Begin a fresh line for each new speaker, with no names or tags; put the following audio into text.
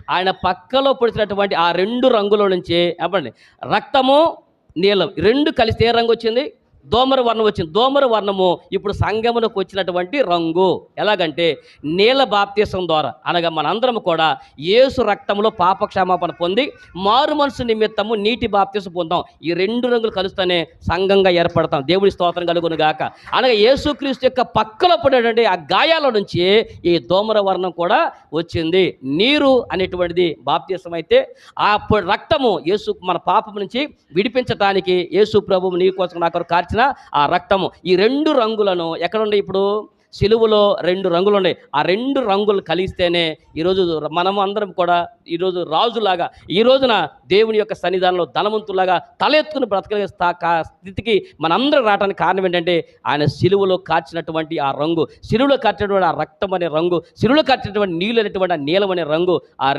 ఆయన పక్కలో పొడిచినటువంటి ఆ 2 రంగుల నుంచి చెప్పండి, రక్తము, నీలం 2 కలిస్తే ఏ రంగు వచ్చింది? దోమర వర్ణం వచ్చింది. దోమర వర్ణము ఇప్పుడు సంగమునకు వచ్చినటువంటి రంగు. ఎలాగంటే నీల బాప్తీసం ద్వారా, అనగా మనందరం కూడా యేసు రక్తంలో పాపక్షమాపణ పొంది మారు మనసు నిమిత్తము నీటి బాప్తీసం పొందాం. ఈ 2 రంగులు కలుస్తేనే సంఘంగా ఏర్పడతాం. దేవుడి స్తోత్రం కలుగును గాక. అనగా యేసుక్రీస్తు యొక్క పక్కలో పడేటువంటి ఆ గాయాల నుంచి ఈ దోమర వర్ణం కూడా వచ్చింది. నీరు అనేటువంటిది బాప్తీసం అయితే, ఆ రక్తము యేసు మన పాపం నుంచి విడిపించడానికి యేసు ప్రభువు నీ కోసం నా కొరకు కార్చిన ఆ రక్తము. ఈ 2 రంగులను ఎక్కడున్నాయి? ఇప్పుడు సిలువలో 2 రంగులు ఉన్నాయి. ఆ 2 రంగులు కలిస్తేనే ఈరోజు మనము అందరం కూడా ఈరోజు రాజులాగా, ఈ రోజున దేవుని యొక్క సన్నిధానంలో ధనవంతులాగా తలెత్తుకుని బ్రతకలే స్థితికి మనందరం రావడానికి కారణం ఏంటంటే ఆయన సిలువలో కార్చినటువంటి ఆ రంగు, సిలువలో కార్చినటువంటి ఆ రక్తం అనే రంగు, సిలువలో కార్చినటువంటి నీళ్ళు అనేటువంటి ఆ నీలం అనే రంగు, ఆ